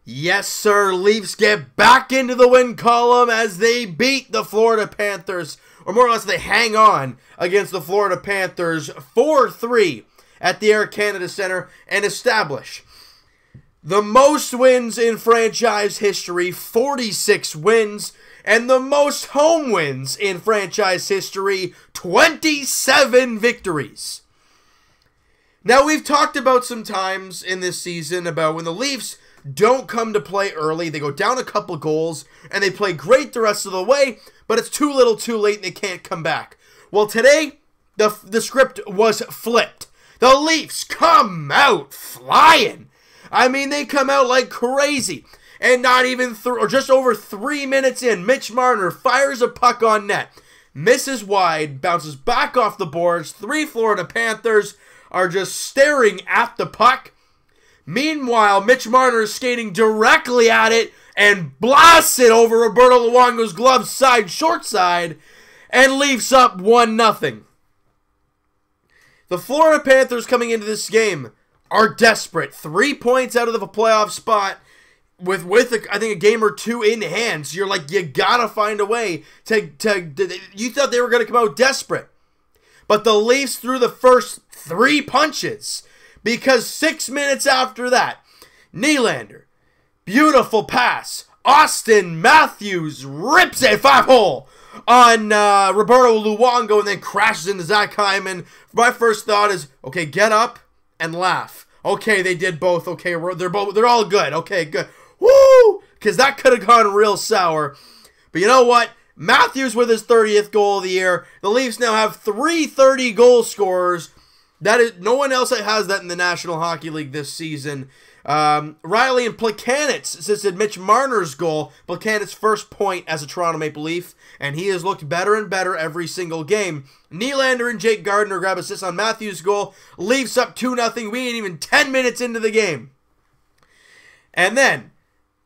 Yes, sir. Leafs get back into the win column as they beat the Florida Panthers, or more or less they hang on against the Florida Panthers 4-3 at the Air Canada Centre and establish the most wins in franchise history, 46 wins, and the most home wins in franchise history, 27 victories. Now, we've talked about some times in this season about when the Leafs don't come to play early, they go down a couple goals, and they play great the rest of the way, but it's too little too late and they can't come back. Well, today, the script was flipped. The Leafs come out flying. I mean, they come out like crazy. And not even, or just over 3 minutes in, Mitch Marner fires a puck on net, misses wide, bounces back off the boards. 3 Florida Panthers are just staring at the puck. Meanwhile, Mitch Marner is skating directly at it and blasts it over Roberto Luongo's glove side, short side, and Leafs up 1-0. The Florida Panthers coming into this game are desperate. 3 points out of the playoff spot with I think a game or two in hand. So you're like, you gotta find a way to you thought they were going to come out desperate. But the Leafs threw the first 3 punches. Because 6 minutes after that, Nylander, beautiful pass. Austin Matthews rips a 5-hole on Roberto Luongo and then crashes into Zach Hyman. My first thought is, okay, get up and laugh. Okay, they did both. Okay, they're all good. Okay, good. Woo! Because that could have gone real sour. But you know what? Matthews with his 30th goal of the year. The Leafs now have 3 30-goal scorers. That is, no one else has that in the National Hockey League this season. Riley and Plekanec assisted Mitch Marner's goal, Plekanec's first point as a Toronto Maple Leaf, and he has looked better and better every single game. Nylander and Jake Gardiner grab assists on Matthews' goal. Leafs up 2-0. We ain't even 10 minutes into the game. And then,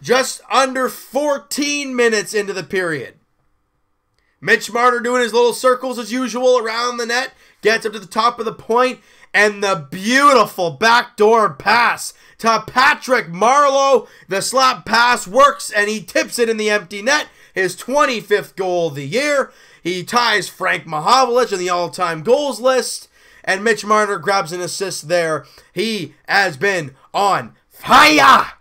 just under 14 minutes into the period, Mitch Marner doing his little circles as usual around the net, gets up to the top of the point, and the beautiful backdoor pass to Patrick Marleau. The slap pass works, and he tips it in the empty net. His 25th goal of the year. He ties Frank Mahovlich in the all-time goals list, and Mitch Marner grabs an assist there. He has been on fire.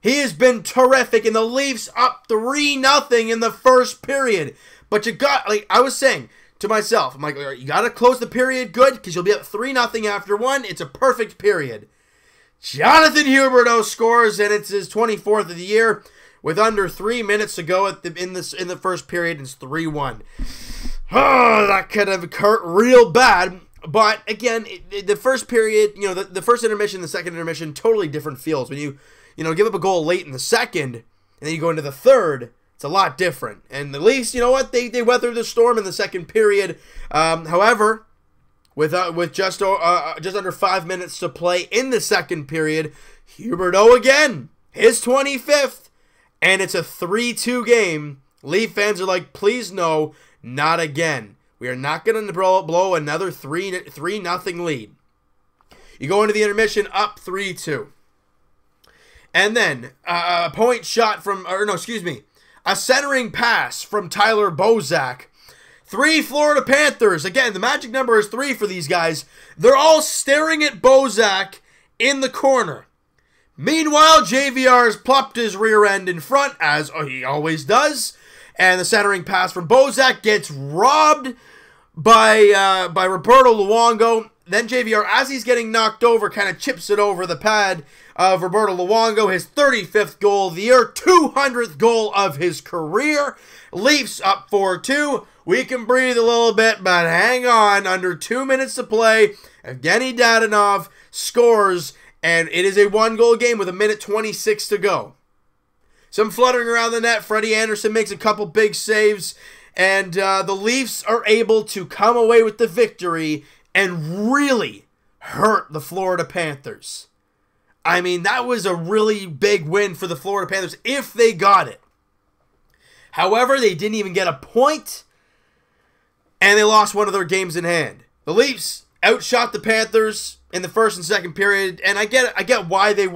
He has been terrific, and the Leafs up 3-0 in the first period. But you got, like I was saying to myself, I'm like, you got to close the period good because you'll be up 3-0 after one. It's a perfect period. Jonathan Huberdeau scores, and it's his 24th of the year with under 3 minutes to go in the first period. And it's 3-1. Oh, that could have hurt real bad. But again, the first period, the first intermission, the second intermission, totally different feels. When you give up a goal late in the second, and then you go into the third, it's a lot different. And the Leafs, you know what? They weathered the storm in the second period. However, with just under 5 minutes to play in the second period, Huberdeau again, his 25th, and it's a 3-2 game. Leaf fans are like, please no, not again. We are not going to blow another 3-0 lead. You go into the intermission up 3-2. And then a point shot a centering pass from Tyler Bozak. 3 Florida Panthers. Again, the magic number is 3 for these guys. They're all staring at Bozak in the corner. Meanwhile, JVR has plopped his rear end in front, as he always does. And the centering pass from Bozak gets robbed by Roberto Luongo. Then JVR, as he's getting knocked over, kind of chips it over the pad of Roberto Luongo. His 35th goal of the year, 200th goal of his career. Leafs up 4-2. We can breathe a little bit, but hang on. Under 2 minutes to play, Evgeny Dadonov scores, and it is a 1-goal game with 1:26 to go. Some fluttering around the net. Freddie Anderson makes a couple big saves, and the Leafs are able to come away with the victory and really hurt the Florida Panthers. I mean, that was a really big win for the Florida Panthers if they got it. However, they didn't even get a point, and they lost one of their games in hand. The Leafs outshot the Panthers in the first and second period, and I get why the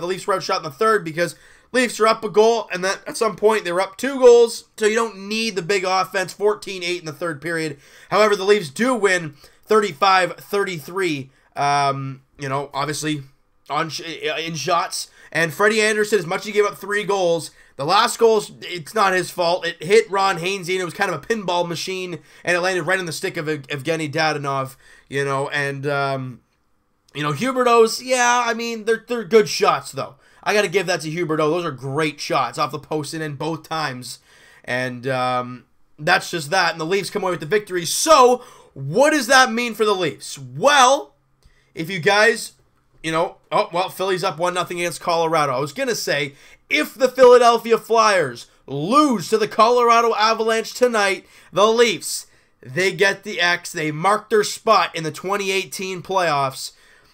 Leafs were outshot in the third, because Leafs are up a goal, and then at some point they were up 2 goals, so you don't need the big offense. 14-8 in the third period. However, the Leafs do win 35-33. Obviously in shots. And Freddie Andersen, as much as he gave up 3 goals, the last goal, it's not his fault. It hit Ron Hainsey, and it was kind of a pinball machine, and it landed right in the stick of Evgeny Dadonov. Huberdeau's, yeah, I mean, they're good shots, though. I got to give that to Huberdeau. Those are great shots off the post and in both times. And that's just that. And the Leafs come away with the victory. So, what does that mean for the Leafs? Well, if you guys, Philly's up 1-0 against Colorado. I was going to say, if the Philadelphia Flyers lose to the Colorado Avalanche tonight, the Leafs, they get the X. They mark their spot in the 2018 playoffs.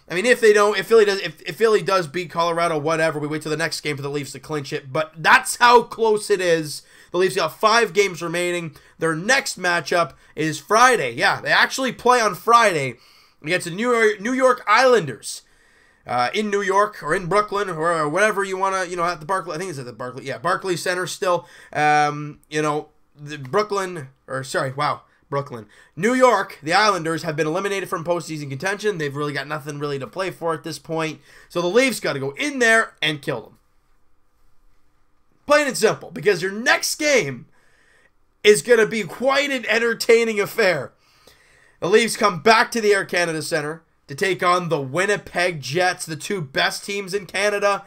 I mean, if Philly does beat Colorado, whatever, we wait till the next game for the Leafs to clinch it. But that's how close it is. The Leafs got 5 games remaining. Their next matchup is Friday. Yeah, they actually play on Friday against the New York Islanders in New York or in Brooklyn or whatever you want to, at the Barclays. I think it's at the Barclays. Yeah, Barclays Center still. Brooklyn. New York, the Islanders have been eliminated from postseason contention. They've really got nothing really to play for at this point. So the Leafs got to go in there and kill them. Plain and simple, because your next game is going to be quite an entertaining affair. The Leafs come back to the Air Canada Centre to take on the Winnipeg Jets, the 2 best teams in Canada.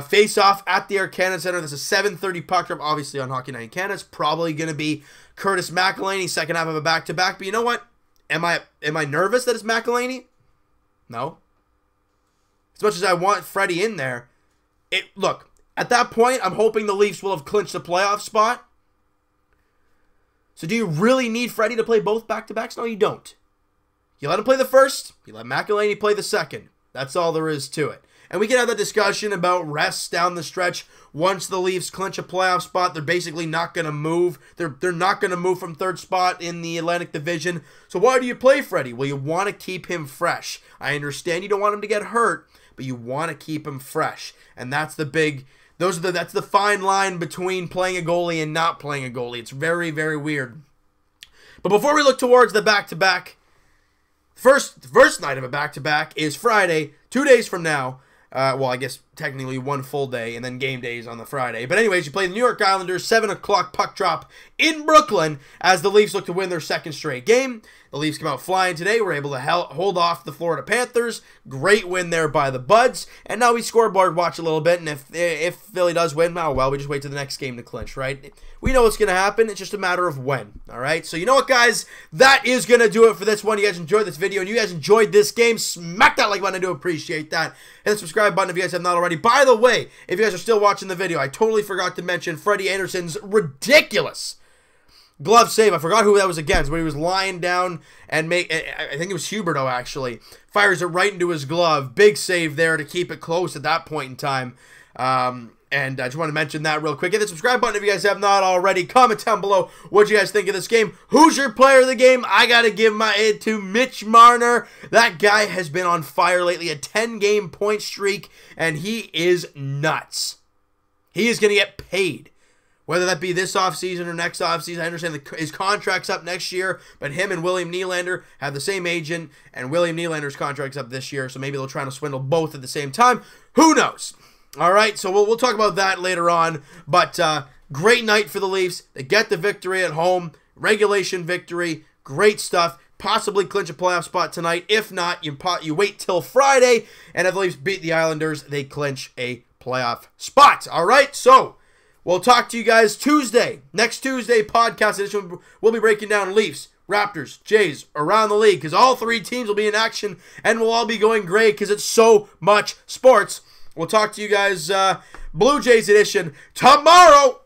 Face off at the Air Canada Centre. This is a 7:30 puck drop, obviously on Hockey Night in Canada. It's probably going to be Curtis McElhinney, second half of a back-to-back. But you know what? Am I nervous that it's McElhinney? No. As much as I want Freddie in there, look, at that point, I'm hoping the Leafs will have clinched the playoff spot. So do you really need Freddie to play both back-to-backs? No, you don't. You let him play the first, you let McElhinney play the second. That's all there is to it. And we can have that discussion about rests down the stretch. Once the Leafs clinch a playoff spot, they're basically not going to move. They're not going to move from third spot in the Atlantic Division. So why do you play Freddie? Well, you want to keep him fresh. I understand you don't want him to get hurt, but you want to keep him fresh. And that's the that's the fine line between playing a goalie and not playing a goalie. It's very, very weird. But before we look towards the back-to-back, first night of a back-to-back is Friday, 2 days from now. Well, I guess technically 1 full day and then game days on the Friday. But anyways, you play the New York Islanders, 7 o'clock puck drop in Brooklyn as the Leafs look to win their 2nd straight game. The Leafs come out flying today. We're able to hold off the Florida Panthers. Great win there by the Buds. And now we scoreboard watch a little bit. And if Philly does win, oh, well, we just wait till the next game to clinch, right? We know what's going to happen. It's just a matter of when, all right? So you know what, guys? That is going to do it for this one. You guys enjoyed this video and you guys enjoyed this game, smack that like button. I do appreciate that. Hit the subscribe button if you guys have not already. By the way, if you guys are still watching the video, I totally forgot to mention Freddie Andersen's ridiculous glove save. I forgot who that was against, but he was lying down and I think it was Huberdeau actually, fires it right into his glove. Big save there to keep it close at that point in time. And I just want to mention that real quick. Hit the subscribe button if you guys have not already. Comment down below what you guys think of this game. Who's your player of the game? I got to give my it to Mitch Marner. That guy has been on fire lately. A 10-game point streak, and he is nuts. He is going to get paid. Whether that be this offseason or next offseason, I understand his contract's up next year, but him and William Nylander have the same agent, and William Nylander's contract's up this year, so maybe they'll try to swindle both at the same time. Who knows? All right, so we'll talk about that later on, but great night for the Leafs. They get the victory at home, regulation victory, great stuff. Possibly clinch a playoff spot tonight. If not, you wait till Friday, and if the Leafs beat the Islanders, they clinch a playoff spot. All right, so we'll talk to you guys Tuesday. Next Tuesday, podcast edition, we'll be breaking down Leafs, Raptors, Jays, around the league, because all 3 teams will be in action, and we'll all be going great because it's so much sports. We'll talk to you guys, Blue Jays edition, tomorrow.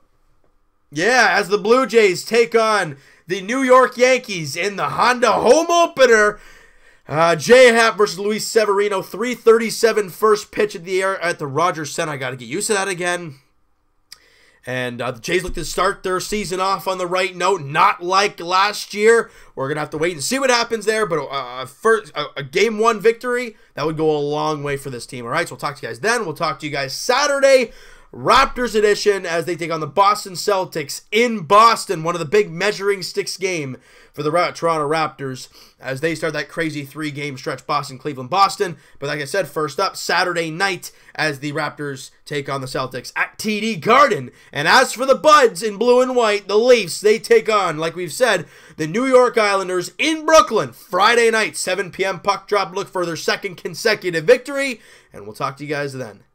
Yeah, as the Blue Jays take on the New York Yankees in the Honda home opener. J-Happ versus Luis Severino, 3:37 first pitch at the Rogers Center. I got to get used to that again. And the Jays look to start their season off on the right note, not like last year. We're going to have to wait and see what happens there. But a Game 1 victory, that would go a long way for this team. All right, so we'll talk to you guys then. We'll talk to you guys Saturday, Raptors edition, as they take on the Boston Celtics in Boston. One of the big measuring sticks game for the Toronto Raptors as they start that crazy 3-game stretch, Boston, Cleveland, Boston. But like I said, first up, Saturday night as the Raptors take on the Celtics at TD Garden. And as for the Buds in blue and white, the Leafs, they take on, like we've said, the New York Islanders in Brooklyn. Friday night, 7 p.m. puck drop. Look for their second consecutive victory. And we'll talk to you guys then.